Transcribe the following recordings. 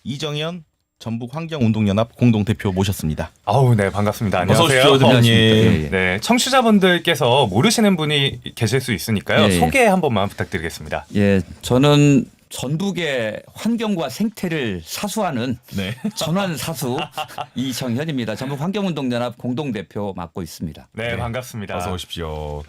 이정현 전북환경운동연합 공동대표 모셨습니다. 아우, 네, 반갑습니다. 안녕하세요. 어서 오십시오, 대표님. 예. 네, 청취자분들께서 모르시는 분이 계실 수 있으니까요. 예. 소개 한 번만 부탁드리겠습니다. 예, 저는 전북의 환경과 생태를 사수하는 네. 전환 사수 이정현입니다. 전북 환경운동연합 공동대표 맡고 있습니다. 네, 반갑습니다. 어서 오십시오.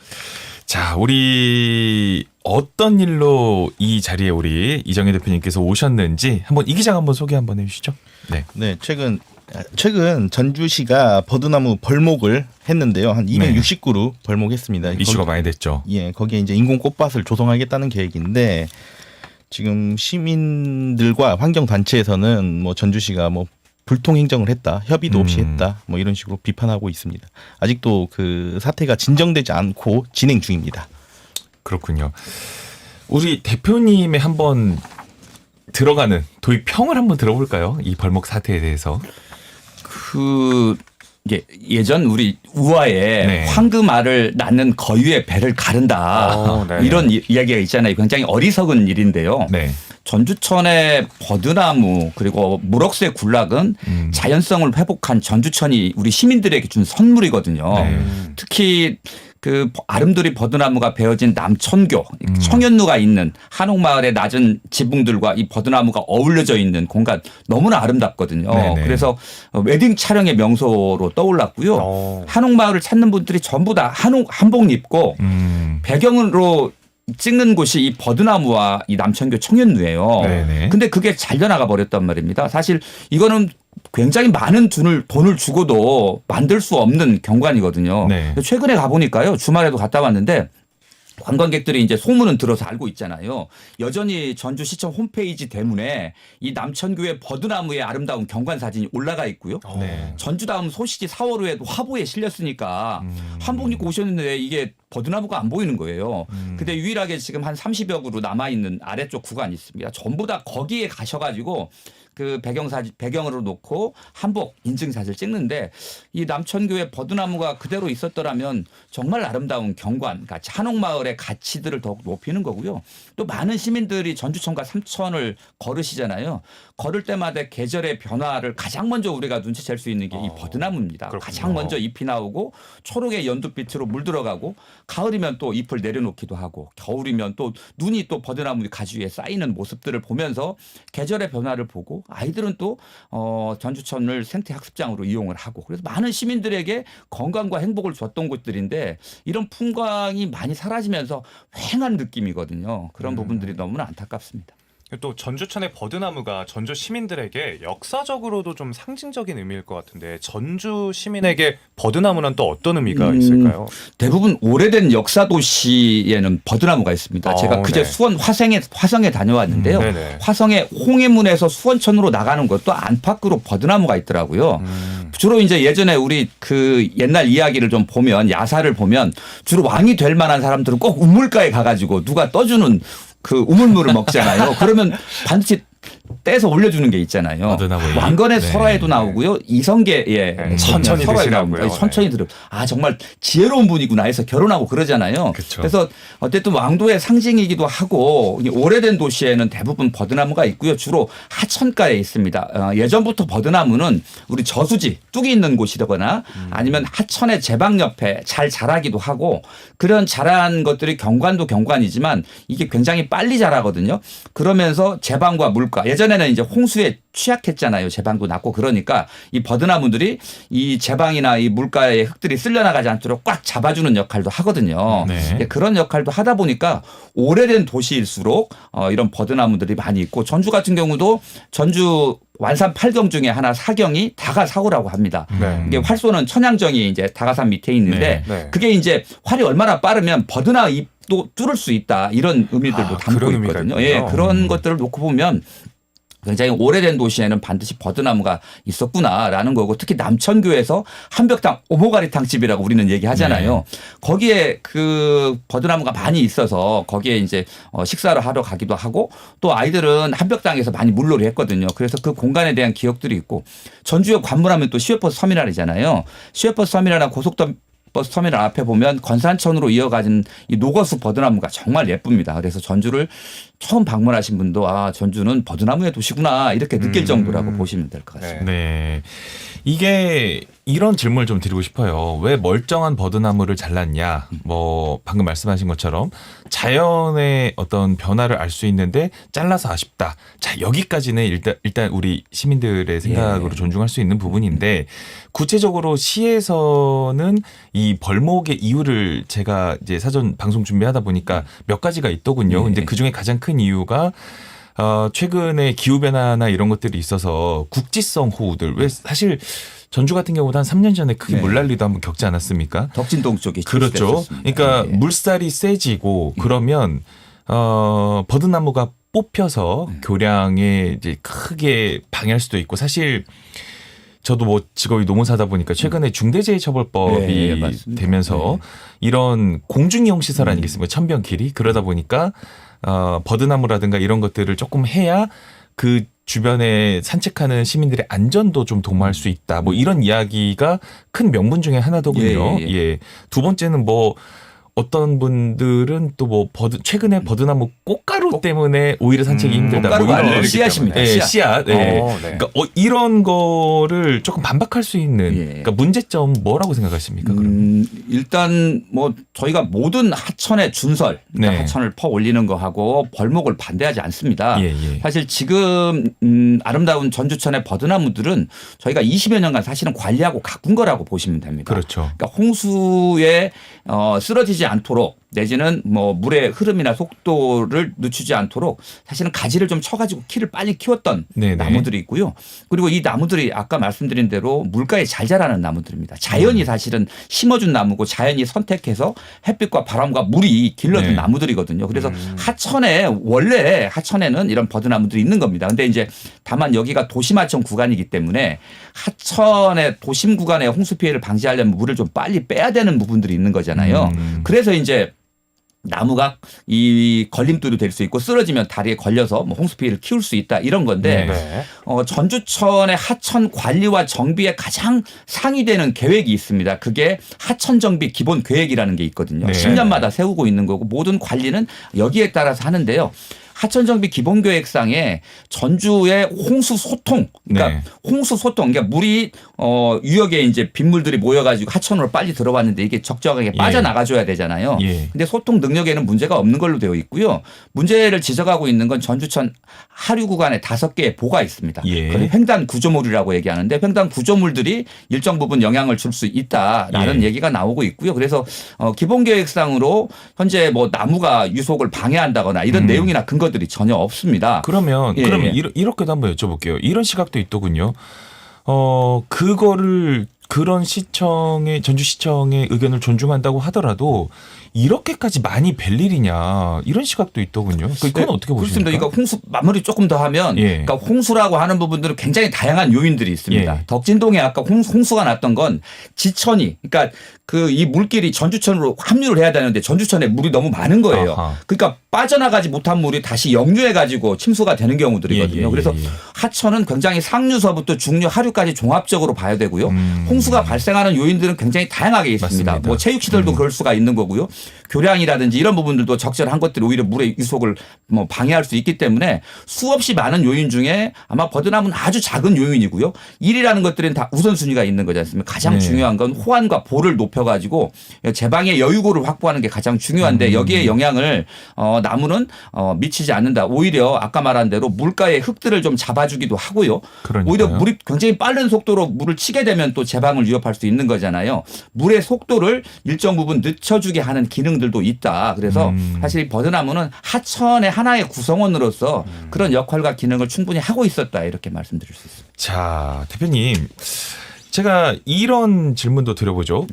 자, 우리 어떤 일로 이 자리에 우리 이정현 대표님께서 오셨는지 한번 이 기장 한번 소개 한번 해주시죠. 네. 네, 최근 전주시가 버드나무 벌목을 했는데요. 한 269루 벌목했습니다. 이슈가 많이 됐죠. 예, 거기에 이제 인공 꽃밭을 조성하겠다는 계획인데 지금 시민들과 환경 단체에서는 뭐 전주시가 뭐 불통 행정을 했다, 협의도 없이 했다, 뭐 이런 식으로 비판하고 있습니다. 아직도 그 사태가 진정되지 않고 진행 중입니다. 그렇군요. 우리 대표님의 한번 들어가는 도입평을 한번 들어볼까요? 이 벌목 사태에 대해서. 이게 예전 우리 우화에 네. 황금알을 낳는 거유의 배를 가른다. 네. 이런 이야기가 있잖아요. 굉장히 어리석은 일인데요. 네. 전주천의 버드나무 그리고 무럭새 군락은 자연성을 회복한 전주천이 우리 시민들에게 준 선물이거든요. 네. 특히 그 아름드리 버드나무가 베어진 남천교 청현루가 있는 한옥마을의 낮은 지붕들과 이 버드나무가 어울려져 있는 공간 너무나 아름답거든요. 네네. 그래서 웨딩 촬영의 명소로 떠올랐고요. 한옥마을을 찾는 분들이 전부 다 한복 입고 배경으로 찍는 곳이 이 버드나무와 이 남천교 청현루예요. 네네. 근데 그게 잘려나가 버렸단 말입니다. 사실 이거는 굉장히 많은 돈을 주고도 만들 수 없는 경관이거든요. 네. 최근에 가보니까요. 주말에도 갔다 왔는데 관광객들이 이제 소문은 들어서 알고 있잖아요. 여전히 전주시청 홈페이지 대문에 이 남천교의 버드나무의 아름다운 경관 사진이 올라가 있고요. 네. 전주다음 소시지 4월호에도 화보에 실렸으니까 한복 입고 오셨는데 이게 버드나무가 안 보이는 거예요. 근데 유일하게 지금 한 30여 그루 남아있는 아래쪽 구간이 있습니다. 전부 다 거기에 가셔가지고 그 배경으로 놓고 한복 인증샷을 찍는데 이 남천교의 버드나무가 그대로 있었더라면 정말 아름다운 경관, 그러니까 한옥마을의 가치들을 더욱 높이는 거고요. 또 많은 시민들이 전주천과 삼천을 걸으시잖아요. 걸을 때마다 계절의 변화를 가장 먼저 우리가 눈치챌 수 있는 게 이 버드나무입니다. 그렇군요. 가장 먼저 잎이 나오고 초록의 연두빛으로 물들어가고 가을이면 또 잎을 내려놓기도 하고 겨울이면 또 눈이 또 버드나무 가지 위에 쌓이는 모습들을 보면서 계절의 변화를 보고 아이들은 또 전주천을 생태학습장으로 이용을 하고 그래서 많은 시민들에게 건강과 행복을 줬던 곳들인데 이런 풍광이 많이 사라지면서 휑한 느낌이거든요. 그런 부분들이 너무나 안타깝습니다. 또 전주천의 버드나무가 전주 시민들에게 역사적으로도 좀 상징적인 의미일 것 같은데 전주 시민에게 버드나무는 또 어떤 의미가 있을까요? 대부분 오래된 역사 도시에는 버드나무가 있습니다. 제가 그제 네. 수원 화성에 다녀왔는데요. 네네. 화성의 홍해문에서 수원천으로 나가는 것도 안팎으로 버드나무가 있더라고요. 주로 이제 예전에 우리 그 옛날 이야기를 좀 보면 야사를 보면 주로 왕이 될 만한 사람들은 꼭 우물가에 가가지고 누가 떠주는 그 우물물을 먹잖아요. 그러면 반드시 떼서 올려주는 게 있잖아요. 버드나무. 왕건의 네. 설화에도 나오고요. 이성계에 천천히 설화에 드시라고요. 나옵니다. 천천히 들어. 아 정말 지혜로운 분이구나 해서 결혼하고 그러잖아요. 그쵸. 그래서 어쨌든 왕도의 상징이기도 하고 오래된 도시에는 대부분 버드나무가 있고요. 주로 하천가에 있습니다. 예전부터 버드나무는 우리 저수지 뚝이 있는 곳이거나 아니면 하천의 제방 옆에 잘 자라기도 하고 그런 자란 것들이 경관도 경관이지만 이게 굉장히 빨리 자라거든요. 그러면서 제방과 물가 예전에는 이제 홍수에 취약했잖아요. 제방도 낮고 그러니까 이 버드나무들이 이 제방이나 이 물가의 흙들이 쓸려나가지 않도록 꽉 잡아주는 역할도 하거든요. 네. 그런 역할도 하다 보니까 오래된 도시일수록 이런 버드나무들이 많이 있고 전주 같은 경우도 전주 완산 8경 중에 하나 사경이 다가사호라고 합니다. 네. 이게 활소는 천양정이 이제 다가산 밑에 있는데 네. 그게 이제 활이 얼마나 빠르면 버드나 잎도 뚫을 수 있다 이런 의미들도 담고 그런 의미가 있거든요. 있군요. 예, 그런 것들을 놓고 보면 굉장히 오래된 도시에는 반드시 버드나무가 있었구나라는 거고 특히 남천교에서 한벽당 오모가리탕집이라고 우리는 얘기하잖아요. 거기에 그 버드나무가 많이 있어서 거기에 이제 식사를 하러 가기도 하고 또 아이들은 한벽당에서 많이 물놀이 했거든요. 그래서 그 공간에 대한 기억들이 있고 전주역 관문하면 또 시외버스 터미널이잖아요. 시외버스 터미널이나 고속도로 버스 터미널 앞에 보면 건산천으로 이어가는 이 노거수 버드나무가 정말 예쁩니다. 그래서 전주를 처음 방문하신 분도 아 전주는 버드나무의 도시구나 이렇게 느낄 정도라고 보시면 될 것 같습니다. 네. 이게 이런 질문을 좀 드리고 싶어요. 왜 멀쩡한 버드나무를 잘랐냐? 뭐 방금 말씀하신 것처럼 자연의 어떤 변화를 알 수 있는데 잘라서 아쉽다. 자, 여기까지는 일단 우리 시민들의 생각으로 존중할 수 있는 부분인데 구체적으로 시에서는 이 벌목의 이유를 제가 이제 사전 방송 준비하다 보니까 몇 가지가 있더군요. 근데 그중에 가장 큰 이유가 최근에 기후변화나 이런 것들이 있어서 국지성 호우들. 왜 사실 전주 같은 경우도 한 3년 전에 크게 물난리도 한번 겪지 않았습니까? 덕진동 쪽에 그렇죠. 그러니까 물살이 세지고 그러면 버드나무가 뽑혀서 교량에 이제 크게 방해할 수도 있고 사실 저도 뭐 직업이 농어사다 보니까 최근에 중대재해처벌법이 되면서 이런 공중이용 시설 아니겠습니까? 천변길이 그러다 보니까 버드나무라든가 이런 것들을 조금 해야 그 주변에 산책하는 시민들의 안전도 좀 도모할 수 있다. 뭐 이런 이야기가 큰 명분 중에 하나더군요. 예. 두 번째는 뭐 어떤 분들은 또 뭐 최근에 버드나무 꽃가루 때문에 오히려 산책이 힘들다. 꽃가루가 뭐 이런 아니라 씨앗입니다. 예, 씨앗. 예. 네. 그러니까 이런 거를 조금 반박할 수 있는 그러니까 문제점 뭐라고 생각하십니까? 그러면? 일단 뭐 저희가 모든 하천의 준설, 그러니까 하천을 퍼 올리는 거하고 벌목을 반대하지 않습니다. 사실 지금 아름다운 전주천의 버드나무들은 저희가 20여 년간 사실은 관리하고 가꾼 거라고 보시면 됩니다. 그렇죠. 그러니까 홍수에 쓰러지지 않도록 내지는 뭐 물의 흐름이나 속도를 늦추지 않도록 사실은 가지를 좀 쳐가지고 키를 빨리 키웠던 나무들이 있고요. 그리고 이 나무들이 아까 말씀드린 대로 물가에 잘 자라는 나무들입니다. 자연이 사실은 심어준 나무고 자연이 선택해서 햇빛과 바람과 물이 길러준 나무들이거든요. 그래서 원래 하천에는 이런 버드나무들이 있는 겁니다. 근데 이제 다만 여기가 도심하천 구간이기 때문에 하천의 도심 구간의 홍수 피해를 방지하려면 물을 좀 빨리 빼야 되는 부분들이 있는 거잖아요. 그래서 이제 나무가 이 걸림돌이 될 수 있고 쓰러지면 다리에 걸려서 뭐 홍수 피해를 키울 수 있다 이런 건데 전주천의 하천 관리와 정비에 가장 상위되는 계획이 있습니다. 그게 하천 정비 기본 계획이라는 게 있거든요. 10년마다 세우고 있는 거고 모든 관리는 여기에 따라서 하는데요. 하천정비 기본계획상에 전주의 홍수 소통, 그러니까 홍수 소통, 그러니까 물이 유역에 이제 빗물들이 모여가지고 하천으로 빨리 들어왔는데 이게 적정하게 빠져나가줘야 되잖아요. 근데 소통 능력에는 문제가 없는 걸로 되어 있고요. 문제를 지적하고 있는 건 전주천 하류 구간에 5개의 보가 있습니다. 그걸 횡단 구조물이라고 얘기하는데 횡단 구조물들이 일정 부분 영향을 줄 수 있다라는 얘기가 나오고 있고요. 그래서 기본계획상으로 현재 뭐 나무가 유속을 방해한다거나 이런 내용이나 근거 들이 전혀 없습니다. 그러면 이렇게도 한번 여쭤볼게요. 이런 시각도 있더군요. 그런 전주시청의 의견을 존중한다고 하더라도 이렇게까지 많이 뵐 일이냐 이런 시각도 있더군요. 그건 어떻게 보십니까? 그렇습니다. 그러니까 홍수 마무리 조금 더 하면 그러니까 홍수라고 하는 부분들은 굉장히 다양한 요인들이 있습니다. 덕진동에 아까 홍수가 났던 건 지천이 그러니까 이 물길이 전주천으로 합류를 해야 되는데 전주천에 물이 너무 많은 거예요. 그러니까 빠져나가지 못한 물이 다시 역류해 가지고 침수가 되는 경우들이거든요. 그래서 하천은 굉장히 상류서부터 중류 하류까지 종합적으로 봐야 되고요. 홍수가 발생하는 요인들은 굉장히 다양하게 있습니다. 맞습니다. 뭐 체육시설도 그럴 수가 있는 거고요. 교량이라든지 이런 부분들도 적절한 것들이 오히려 물의 유속을 뭐 방해할 수 있기 때문에 수없이 많은 요인 중에 아마 버드나무는 아주 작은 요인이고요. 일이라는 것들은 다 우선순위가 있는 거지 않습니까? 가장 중요한 건 호환과 보를 높여가지고 제방의 여유고를 확보하는 게 가장 중요한데 여기에 영향을 나무는 미치지 않는다. 오히려 아까 말한 대로 물가의 흙들을 좀 잡아주기도 하고요. 그러니까요. 오히려 물이 굉장히 빠른 속도로 물을 치게 되면 또 제방을 위협할 수 있는 거잖아요. 물의 속도를 일정 부분 늦춰주게 하는 기능들도 있다. 그래서 사실 이 버드나무는 하천의 하나의 구성원으로서 그런 역할과 기능을 충분히 하고 있었다. 이렇게 말씀드릴 수 있습니다. 자, 대표님. 제가 이런 질문도 드려보죠.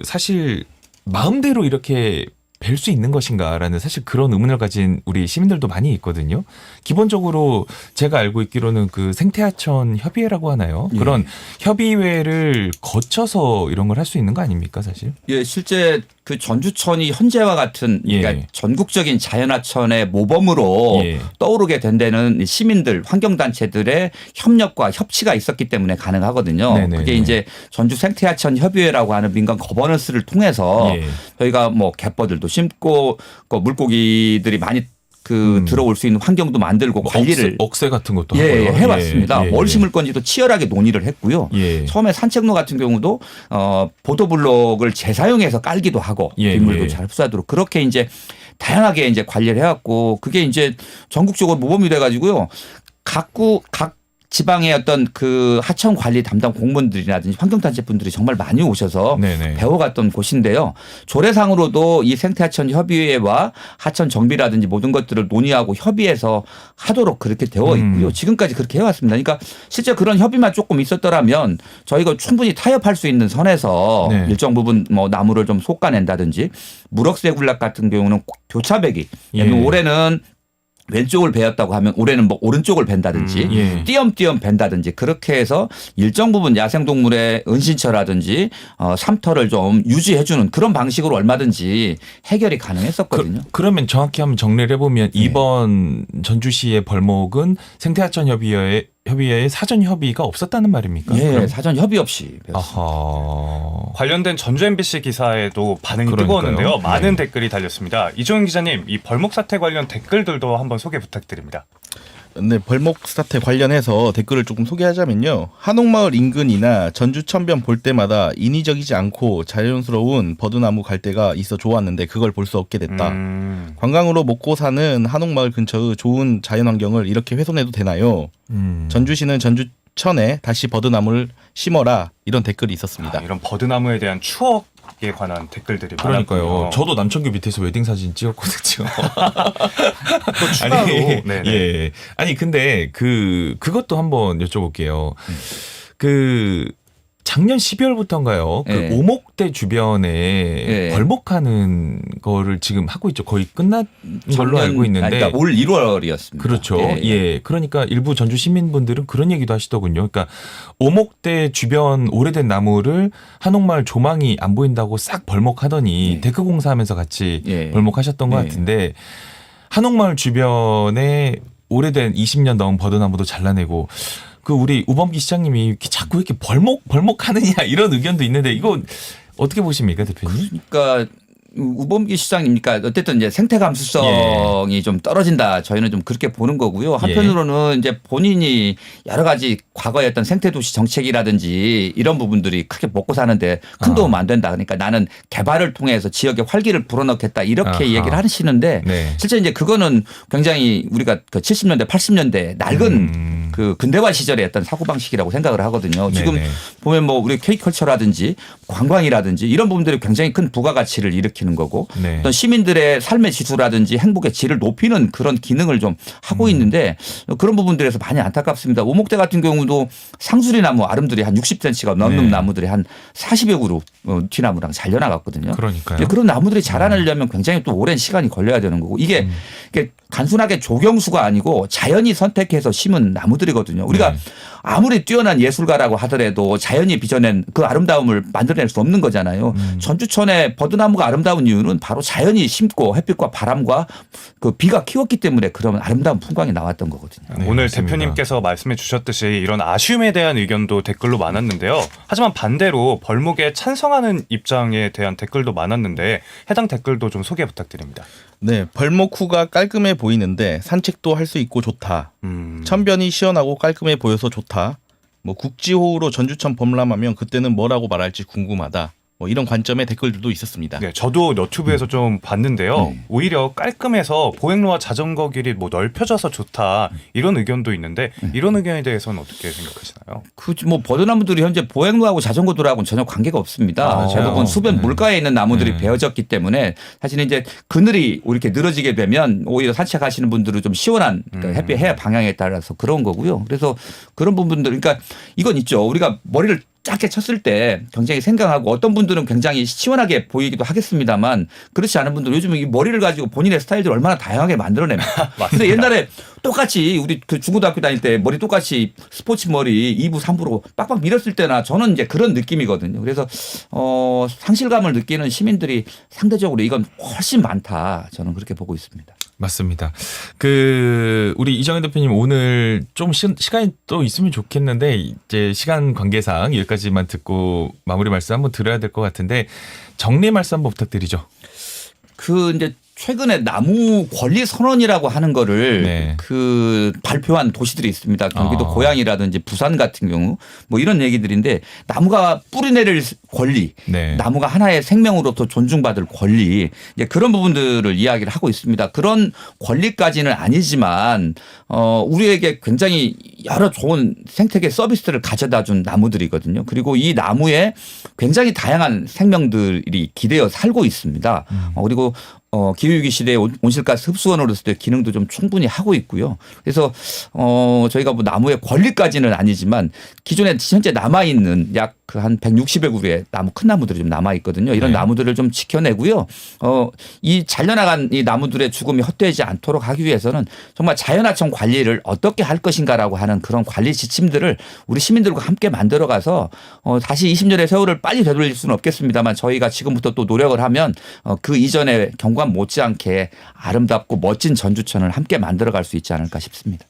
사실 마음대로 이렇게 뵐 수 있는 것인가라는 사실 그런 의문을 가진 우리 시민들도 많이 있거든요. 기본적으로 제가 알고 있기로는 생태하천 협의회라고 하나요? 그런 협의회를 거쳐서 이런 걸 할 수 있는 거 아닙니까, 사실? 예, 실제 그 전주천이 현재와 같은 그러니까 예. 전국적인 자연하천의 모범으로 예. 떠오르게 된 데는 시민들, 환경단체들의 협력과 협치가 있었기 때문에 가능하거든요. 네네네. 그게 이제 전주 생태하천 협의회라고 하는 민간 거버넌스를 통해서 예. 저희가 뭐 갯벌들도 심고 그 물고기들이 많이 들어올 수 있는 환경도 만들고 뭐 관리를 억새 같은 것도 예, 하고요. 해왔습니다. 예, 예, 뭘 예. 심을 건지도 치열하게 논의를 했고요. 예. 처음에 산책로 같은 경우도 보도블록을 재사용해서 깔기도 하고 예, 빗물도 예. 잘 흡수하도록 그렇게 이제 다양하게 이제 관리를 해왔고 그게 이제 전국적으로 모범이 돼가지고요. 각 지방의 어떤 그 하천 관리 담당 공무원들이라든지 환경단체 분들이 정말 많이 오셔서 네네. 배워갔던 곳인데요. 조례상으로도 이 생태하천 협의회와 하천 정비라든지 모든 것들을 논의하고 협의해서 하도록 그렇게 되어 있고요. 지금까지 그렇게 해왔습니다. 그러니까 실제 그런 협의만 조금 있었더라면 저희가 충분히 타협할 수 있는 선에서 네. 일정 부분 뭐 나무를 좀 솎아낸다든지 무럭새 군락 같은 경우는 교차배기 예. 올해는 왼쪽을 베었다고 하면 올해는 뭐 오른쪽을 벤다든지 예. 띄엄띄엄 벤다든지 그렇게 해서 일정 부분 야생동물의 은신처라든지 삼터를 좀 유지해주는 그런 방식으로 얼마든지 해결이 가능했었거든요. 그러면 정확히 한번 정리를 해보면 이번 전주시의 벌목은 생태하천 협의회의 사전 협의가 없었다는 말입니까? 예, 그럼? 사전 협의 없이 배웠습니다. 아하. 관련된 전주 MBC 기사에도 반응이 그러니까요. 뜨거웠는데요. 많은 네. 댓글이 달렸습니다. 이종현 기자님, 이 벌목 사태 관련 댓글들도 한번 소개 부탁드립니다. 네, 벌목 사태 관련해서 댓글을 조금 소개하자면요. 한옥마을 인근이나 전주 천변 볼 때마다 인위적이지 않고 자연스러운 버드나무 갈대가 있어 좋았는데 그걸 볼 수 없게 됐다. 관광으로 먹고 사는 한옥마을 근처의 좋은 자연환경을 이렇게 훼손해도 되나요? 전주시는 전주천에 다시 버드나무를 심어라 이런 댓글이 있었습니다. 이런 버드나무에 대한 추억에 관한 댓글들이 그러니까요. 많았군요. 저도 남천교 밑에서 웨딩 사진 찍었거든요. 또 추가로 네네. 예. 아니 근데 그것도 한번 여쭤볼게요. 작년 12월부터인가요? 예. 그 오목대 주변에 예. 벌목하는 거를 지금 하고 있죠. 거의 끝난 걸로 알고 있는데. 그러니까 올 1월이었습니다. 그렇죠. 예, 예. 예. 그러니까 일부 전주 시민분들은 그런 얘기도 하시더군요. 그러니까 오목대 주변 오래된 나무를 한옥마을 조망이 안 보인다고 싹 벌목하더니 예. 데크 공사하면서 같이 예. 벌목하셨던 것 예. 같은데 한옥마을 주변에 오래된 20년 넘은 버드나무도 잘라내고 우리 우범기 시장님이 이렇게 자꾸 이렇게 벌목하느냐 이런 의견도 있는데 이거 어떻게 보십니까, 대표님? 그러니까 우범기 시장입니까? 어쨌든 이제 생태 감수성이 좀 떨어진다. 저희는 좀 그렇게 보는 거고요. 한편으로는 이제 본인이 여러 가지 과거의 어떤 생태도시 정책이라든지 이런 부분들이 크게 먹고 사는데 큰 도움 안 된다. 그러니까 나는 개발을 통해서 지역에 활기를 불어넣겠다. 이렇게 아하. 얘기를 하시는데 네. 실제 이제 그거는 굉장히 우리가 그 70년대, 80년대 낡은 그 근대화 시절의 어떤 사고방식이라고 생각을 하거든요. 지금 네네. 보면 뭐 우리 K컬처라든지 관광이라든지 이런 부분들이 굉장히 큰 부가가치를 일으키는 거고 네. 어떤 시민들의 삶의 지수라든지 행복의 질을 높이는 그런 기능을 좀 하고 있는데 그런 부분들에서 많이 안타깝습니다. 오목대 같은 경우도 상수리 나무 아름들이 한 60cm가 넘는 네. 나무들이 한 40여 그루 뒤나무랑 잘려나갔거든요. 그러니까요. 그런 나무들이 자라나려면 굉장히 또 오랜 시간이 걸려야 되는 거고 이게 단순하게 조경수가 아니고 자연이 선택해서 심은 나무들이거든요. 우리가 네. 아무리 뛰어난 예술가라고 하더라도 자연이 빚어낸 그 아름다움을 만들어낼 수 없는 거잖아요. 전주천의 버드나무가 아름다운 이유는 바로 자연이 심고 햇빛과 바람과 그 비가 키웠기 때문에 그런 아름다운 풍광이 나왔던 거거든요. 네, 오늘 맞습니다. 대표님께서 말씀해 주셨듯이 이런 아쉬움에 대한 의견도 댓글로 많았는데요. 하지만 반대로 벌목에 찬성하는 입장에 대한 댓글도 많았는데 해당 댓글도 좀 소개 부탁드립니다. 네, 벌목 후가 깔끔해 보이는데 산책도 할 수 있고 좋다. 천변이 시원하고 깔끔해 보여서 좋다. 뭐 국지호우로 전주천 범람하면 그때는 뭐라고 말할지 궁금하다. 뭐 이런 관점의 댓글들도 있었습니다. 네, 저도 너튜브에서 좀 봤는데요. 네. 오히려 깔끔해서 보행로와 자전거 길이 뭐 넓혀져서 좋다 이런 의견도 있는데 이런 의견에 대해서는 어떻게 생각하시나요? 뭐 버드나무들이 현재 보행로하고 자전거도로하고는 전혀 관계가 없습니다. 아, 대부분 수변 물가에 있는 나무들이 네. 베어졌기 때문에 사실 이제 그늘이 이렇게 늘어지게 되면 오히려 산책하시는 분들은 좀 시원한 햇빛 해야 방향에 따라서 그런 거고요. 그래서 그런 부분들 그러니까 이건 있죠. 우리가 머리를 작게 쳤을 때 굉장히 생각하고 어떤 분들은 굉장히 시원하게 보이기도 하겠습니다만 그렇지 않은 분들은 요즘 이 머리를 가지고 본인의 스타일들을 얼마나 다양하게 만들어냅니다. 근데 옛날에 똑같이 우리 그 중고등학교 다닐 때 머리 똑같이 스포츠 머리 2부 3부로 빡빡 밀었을 때나 저는 이제 그런 느낌이거든요. 그래서 상실감을 느끼는 시민들이 상대적으로 이건 훨씬 많다. 저는 그렇게 보고 있습니다. 맞습니다. 우리 이정현 대표님 오늘 좀 시간이 또 있으면 좋겠는데 이제 시간 관계상 여기까지만 듣고 마무리 말씀 한번 드려야 될 것 같은데 정리 말씀 한번 부탁드리죠. 이제 최근에 나무 권리 선언이라고 하는 거를 네. 발표한 도시들이 있습니다. 경기도 고양이라든지 부산 같은 경우 뭐 이런 얘기들인데 나무가 뿌리내릴 권리, 네. 나무가 하나의 생명으로부터 존중받을 권리 이제 그런 부분들을 이야기를 하고 있습니다. 그런 권리까지는 아니지만 우리에게 굉장히 여러 좋은 생태계 서비스를 가져다준 나무들이거든요. 그리고 이 나무에 굉장히 다양한 생명들이 기대어 살고 있습니다. 그리고 기후위기 시대에 온실가스 흡수원으로서의 기능도 좀 충분히 하고 있고요. 그래서 저희가 뭐 나무의 권리까지는 아니지만 기존에 현재 남아 있는 약 한 160여 그루의 나무 큰 나무들이 좀 남아 있거든요. 이런 네. 나무들을 좀 지켜내고요. 이 잘려나간 이 나무들의 죽음이 헛되지 않도록 하기 위해서는 정말 자연하청 관리를 어떻게 할 것인가라고 하는 그런 관리 지침들을 우리 시민들과 함께 만들어가서 다시 20년의 세월을 빨리 되돌릴 수는 없겠습니다만 저희가 지금부터 또 노력을 하면 그 이전의 경관 못지않게 아름답고 멋진 전주천을 함께 만들어갈 수 있지 않을까 싶습니다.